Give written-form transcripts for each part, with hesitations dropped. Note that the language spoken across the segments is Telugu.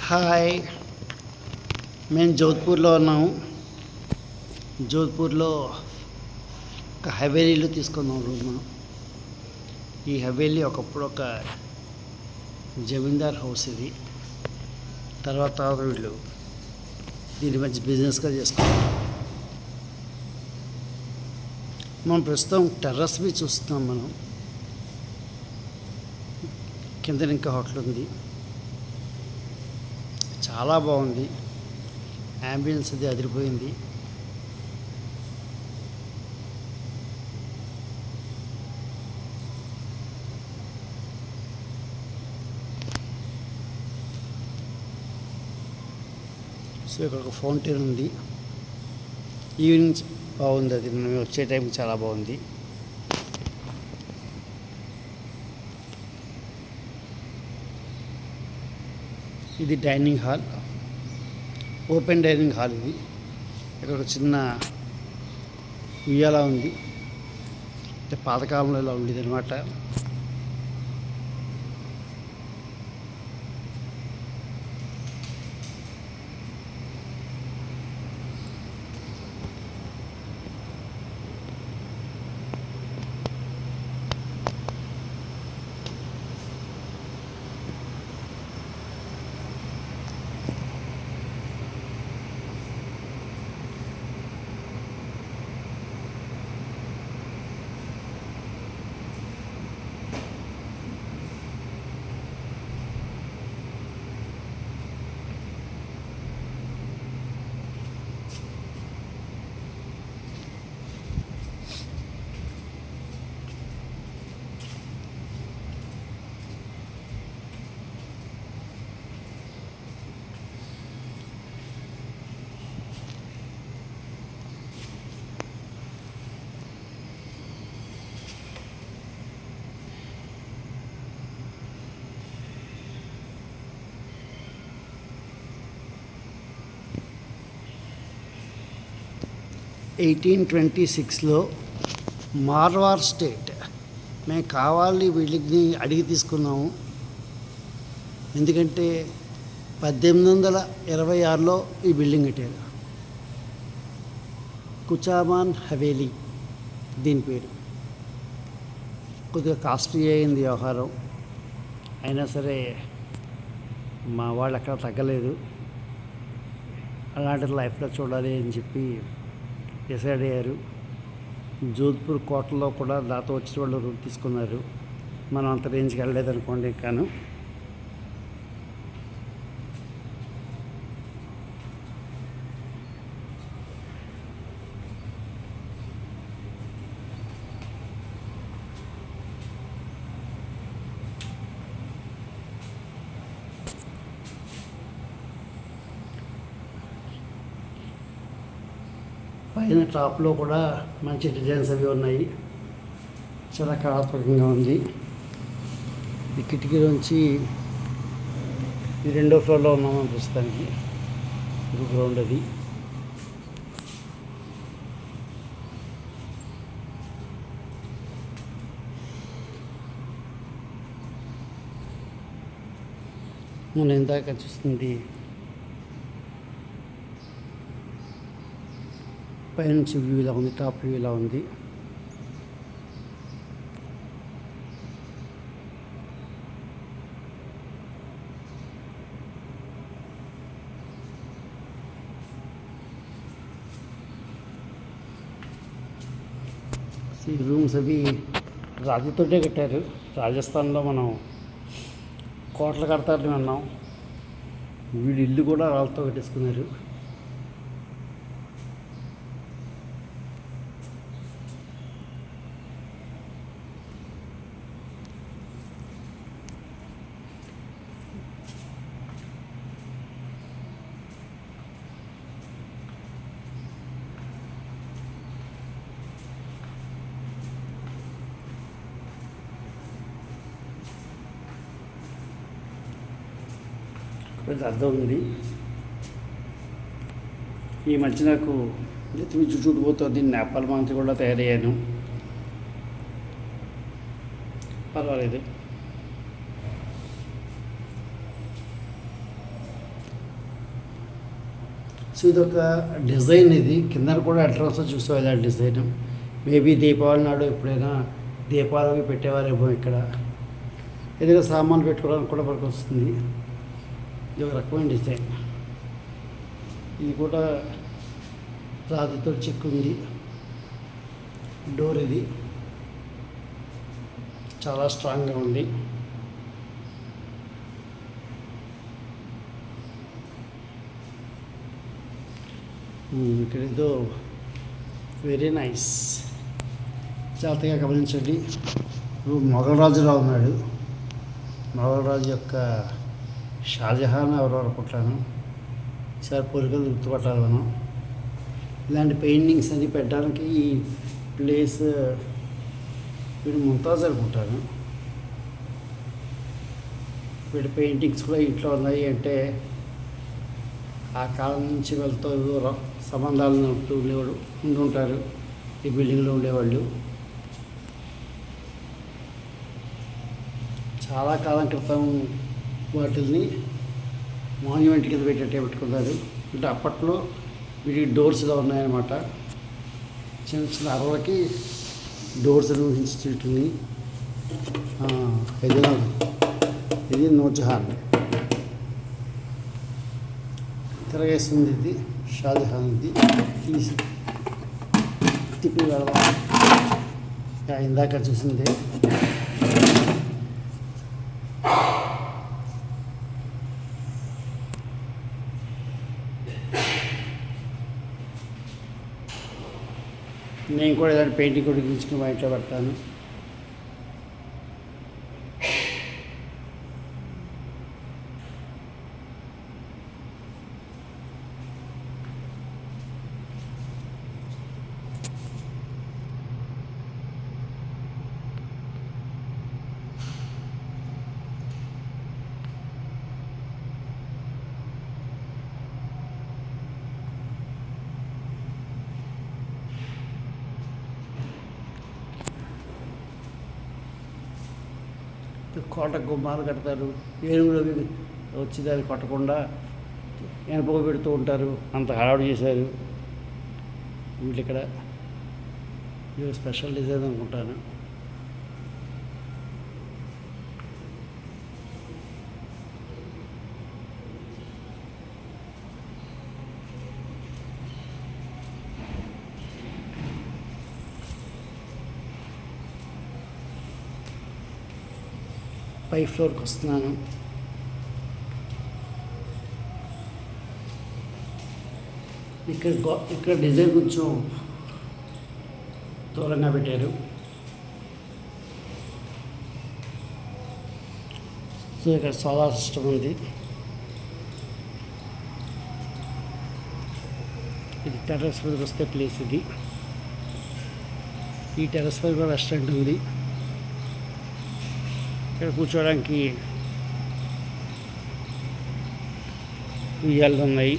హాయ్, మేము జోధ్పూర్లో ఉన్నాము. జోధ్పూర్లో ఒక హవేలీలో తీసుకున్నాం రూమ్. ఈ హవేలీ ఒకప్పుడు ఒక జమీందార్ హౌస్ ఇది. తర్వాత వీళ్ళు దీని మంచి బిజినెస్గా చేసుకున్నాం. మనం ప్రస్తుతం టెర్రస్ బీ చూస్తున్నాం. మనం కింద ఇంకా హోటల్ ఉంది. చాలా బాగుంది. యాంబియన్స్ అది అదిరిపోయింది. సో ఇక్కడ ఒక ఫౌంటైన్ ఉంది. ఈవినింగ్ బాగుంది. అది మేము వచ్చే టైంకి చాలా బాగుంది. ఇది dining hall, open dining hall. ఇది ఇక్కడ ఒక చిన్న ఉయ్యాల ఉంది. అంటే పాతకాలంలో ఇలా ఉండేది అనమాట. (1826) మార్వార్ స్టేట్. మేము కావాలి వీళ్ళని అడిగి తీసుకున్నాము. ఎందుకంటే 1826లో ఈ బిల్డింగ్ కట్టారు. కుచామాన్ హవేలీ దీని పేరు. కొద్దిగా కాస్ట్లీ అయింది వ్యవహారం. అయినా సరే మా వాళ్ళు ఎక్కడ తగ్గలేదు. అలాంటి లైఫ్లో చూడాలి అని చెప్పి డిసైడ్ అయ్యారు. జోధ్పూర్ కోటలో కూడా దాంతో వచ్చిన వాళ్ళు రూమ్ తీసుకున్నారు. మనం అంత రేంజ్కి వెళ్ళలేదనుకోండి. కాను పైన టాప్లో కూడా మంచి డిజైన్స్ అవి ఉన్నాయి. చాలా కళాత్మకంగా ఉంది. ఈ కిటికీలోంచి ఈ 2వ ఫ్లోర్లో ఉన్నాము ప్రస్తుతానికి. ఇది గ్రౌండ్. అది మనం ఇందాక చూస్తుంది పైనుంచి వ్యూ ఇలా ఉంది. టాప్ వ్యూ ఇలా ఉంది. ఈ రూమ్స్ అవి రాతితోటే కట్టారు. రాజస్థాన్లో మనం కోటలు కడతారని విన్నాం. వీళ్ళు ఇల్లు కూడా రాళ్ళతో కట్టేసుకున్నారు. పెద్ద అర్థం ఉంది. ఈ మధ్య నాకు నెత్తిమి చుట్టూ పోతుంది. నేపాల్ మంత్రి కూడా తయారయ్యాను. పర్వాలేదు. సో ఇదొక డిజైన్, ఇది కింద కూడా అడ్రస్ చూసావు ఇలా డిజైన్. మేబీ దీపావళి నాడు ఎప్పుడైనా దీపాలు అవి పెట్టేవారేమో ఇక్కడ. ఏదైనా సామాన్లు పెట్టుకోవడానికి కూడా మనకు వస్తుంది. ఇది ఒక రకమైన డిజైన్. ఇది కూడా రాతితో చెక్కుంది. డోర్ ఇది చాలా స్ట్రాంగ్గా ఉంది. ఇక్కడ ఏదో వెరీ నైస్. జాగ్రత్తగా గమనించండి. ఇప్పుడు మొఘలరాజులా ఉన్నాడు. మొఘలరాజు యొక్క షాజహాన్ ఎవరు అనుకుంటాను. ఈసారి పోలికలు గుర్తుపట్టాలి మనం. ఇలాంటి పెయింటింగ్స్ అన్ని పెట్టడానికి ఈ ప్లేస్ వీడు ముంతాజ్ అనుకుంటాను. వీడి పెయింటింగ్స్ కూడా ఇంట్లో ఉన్నాయి అంటే ఆ కాలం నుంచి వెళ్తూ సంబంధాలు ఉండుంటారు ఈ బిల్డింగ్లో ఉండేవాళ్ళు. చాలా కాలం క్రితం వాటిని మాన్యుమెంట్ కింద పెట్టేట్టే పెట్టుకున్నారు. అంటే అప్పట్లో వీటికి డోర్స్ ఇలా ఉన్నాయన్నమాట. చిన్న చిన్న అరవలకి డోర్స్ ఊహించి వీటిని. ఇది నూర్జహాన్ తిరగేస్తుంది. ఇది షాజహాన్. ఇది తీసి తిప్పి వెళదాం. ఇందాక చూసింది. నేను కూడా ఇలాంటి పెయింటింగ్ కూడా గీసుకుని మా ఇంట్లో పెడతాను. కోట గుమ్మాలు కడతారు. ఏనుగులు వచ్చి దాన్ని కొట్టకుండా వెనప పెడుతూ ఉంటారు. అంత హడావుడి చేశారు వీళ్ళు ఇక్కడ. ఇది స్పెషల్ డిజైన్ అనుకుంటాను. పై ఫ్లోర్కి వస్తున్నాను. ఇక్కడ డిజైన్ కొంచెం దూరంగా పెట్టారు. సో ఇక్కడ సోలార్ సిస్టమ్ ఉంది. ఇది టెర్రస్ మీదకి వస్తే ప్లేస్ ఇది. ఈ టెర్రస్ మీద కూడా రెస్టారెంట్ ఉంది. ఇక్కడ కూర్చోవడానికి ఉయ్యాలు ఉన్నాయి.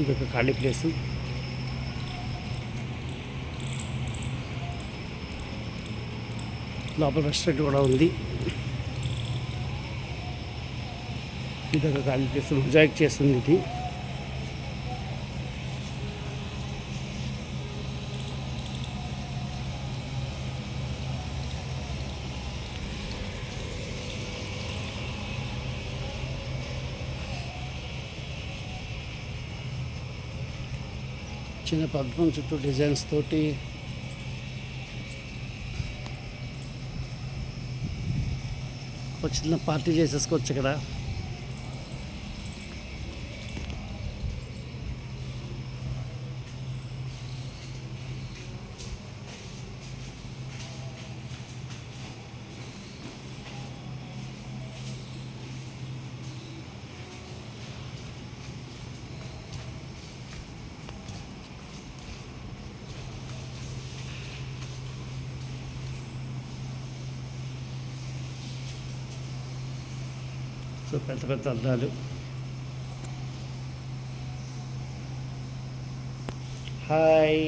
ఇది ఒక ఖాళీ ప్లేసు. లోపల రెస్టారెంట్ కూడా ఉంది. ఇది ఒక ఖాళీ ప్లేస్. మొజాయిక్ చేస్తుంది ఇది. చిన్న పద్మం చుట్టూ డిజైన్స్ తోటి ఒక చిన్న పార్టీ చేసేసుకోవచ్చు ఇక్కడ. సో పెద్ద పెద్ద అద్దాలు. హాయ్.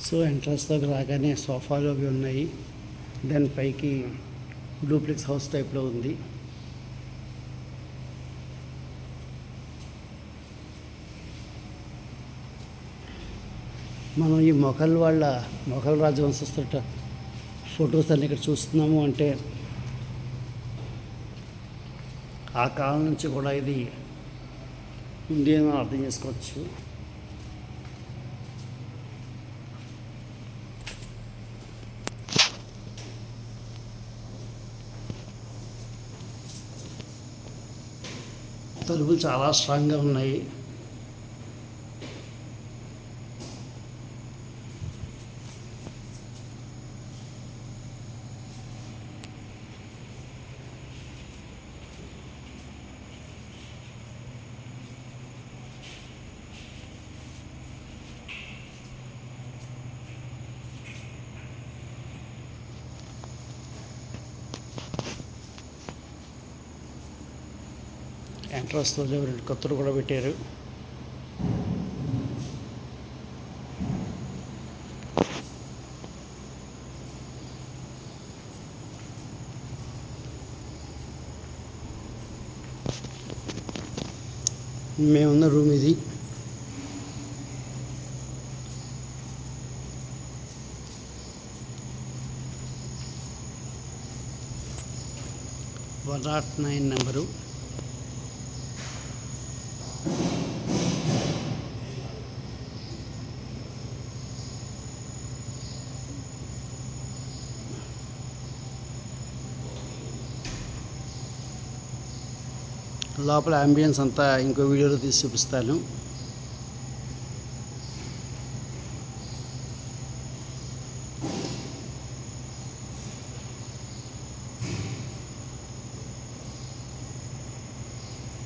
సో ఎంట్రన్స్ దగ్గర రాగానే సోఫాలు అవి ఉన్నాయి. దాని పైకి డూప్లెక్స్ హౌస్ టైప్లో ఉంది. మనం ఈ మొఘల్ రాజవంశస్థుల ఫొటోస్ అన్ని ఇక్కడ చూస్తున్నాము అంటే ఆ కాలం నుంచి కూడా ఇది ఉంది అని అర్థం చేసుకోవచ్చు. తలుపులు చాలా స్ట్రాంగ్గా ఉన్నాయి. ఎంట్రన్స్లో 2 కత్తులు కూడా పెట్టారు. మేమున్న రూమ్ ఇది. (109) నెంబరు. లోపల అంబియన్స్ అంతా ఇంకో వీడియోలో తీసి చూపిస్తాను.